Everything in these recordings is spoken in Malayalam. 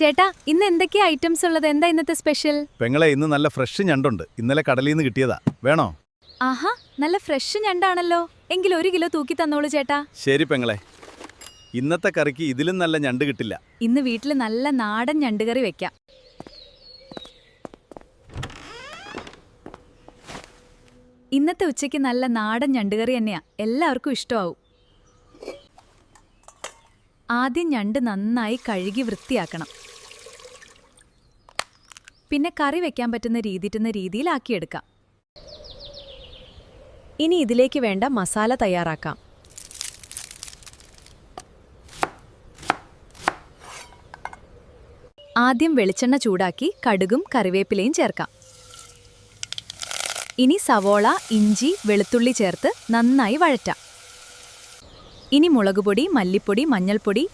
ചേട്ടാ, ഇന്ന് എന്തൊക്കെയാ ഐറ്റംസ് ഉള്ളത്? എന്താ ഇന്നത്തെ സ്പെഷ്യൽ? പെങ്ങളെ, ഇന്ന് നല്ല ഫ്രഷ് ഞണ്ടുണ്ട്. ഇന്നലെ കടലിൽ നിന്ന് കിട്ടിയതാ. വേണോ? ആഹാ, നല്ല ഫ്രഷ് ഞണ്ടാണല്ലോ. എങ്കിൽ 1 കിലോ തൂക്കി തന്നോളൂ ചേട്ടാ. ശരി പെങ്ങളെ. ഇന്നത്തെ കറിക്ക് ഇതിലും നല്ല ഞണ്ട് കിട്ടില്ല. ഇന്ന് വീട്ടിൽ നല്ല നാടൻ ഞണ്ടുകറി വെക്കാം. ഇന്നത്തെ ഉച്ചയ്ക്ക് നല്ല നാടൻ ഞണ്ടുകറി തന്നെയാ. എല്ലാവർക്കും ഇഷ്ടമാവും. ആദ്യം ഞണ്ട് നന്നായി കഴുകി വൃത്തിയാക്കണം. പിന്നെ കറി വെക്കാൻ പറ്റുന്ന രീതിയിലാക്കിയെടുക്കാം. ഇനി ഇതിലേക്ക് വേണ്ട മസാല തയ്യാറാക്കാം. ആദ്യം വെളിച്ചെണ്ണ ചൂടാക്കി കടുകും കറിവേപ്പിലയും ചേർക്കാം. ഇനി സവോള, ഇഞ്ചി, വെളുത്തുള്ളി ചേർത്ത് നന്നായി വഴറ്റാം. ഇനി മുളകുപൊടി, മല്ലിപ്പൊടി, മഞ്ഞൾപ്പൊടി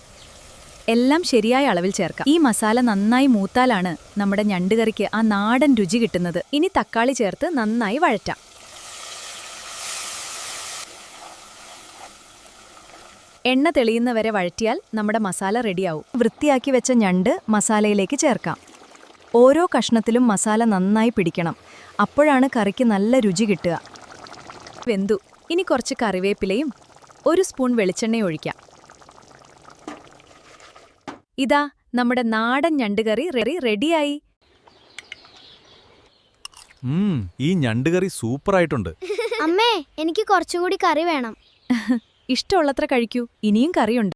എല്ലാം ശരിയായ അളവിൽ ചേർക്കാം. ഈ മസാല നന്നായി മൂത്താലാണ് നമ്മുടെ ഞണ്ടുകറിക്ക് ആ നാടൻ രുചി കിട്ടുന്നത്. ഇനി തക്കാളി ചേർത്ത് നന്നായി വഴറ്റാം. എണ്ണ തെളിയുന്നവരെ വഴറ്റിയാൽ നമ്മുടെ മസാല റെഡിയാവും. വൃത്തിയാക്കി വെച്ച ഞണ്ട് മസാലയിലേക്ക് ചേർക്കാം. ഓരോ കഷ്ണത്തിലും മസാല നന്നായി പിടിക്കണം. അപ്പോഴാണ് കറിക്ക് നല്ല രുചി കിട്ടുക. വെന്തു. ഇനി കുറച്ച് കറിവേപ്പിലയും 1 സ്പൂൺ വെളിച്ചെണ്ണയും ഒഴിക്കാം. ഇതാ നമ്മുടെ നാടൻ ഞണ്ടുകറി റെഡിയായി. ഈ ഞണ്ടുകറി സൂപ്പറായിട്ടുണ്ട്. അമ്മേ, എനിക്ക് കുറച്ചും കൂടി കറി വേണം. ഇഷ്ടമുള്ളത്ര കഴിക്കൂ. ഇനിയും കറിയുണ്ട്.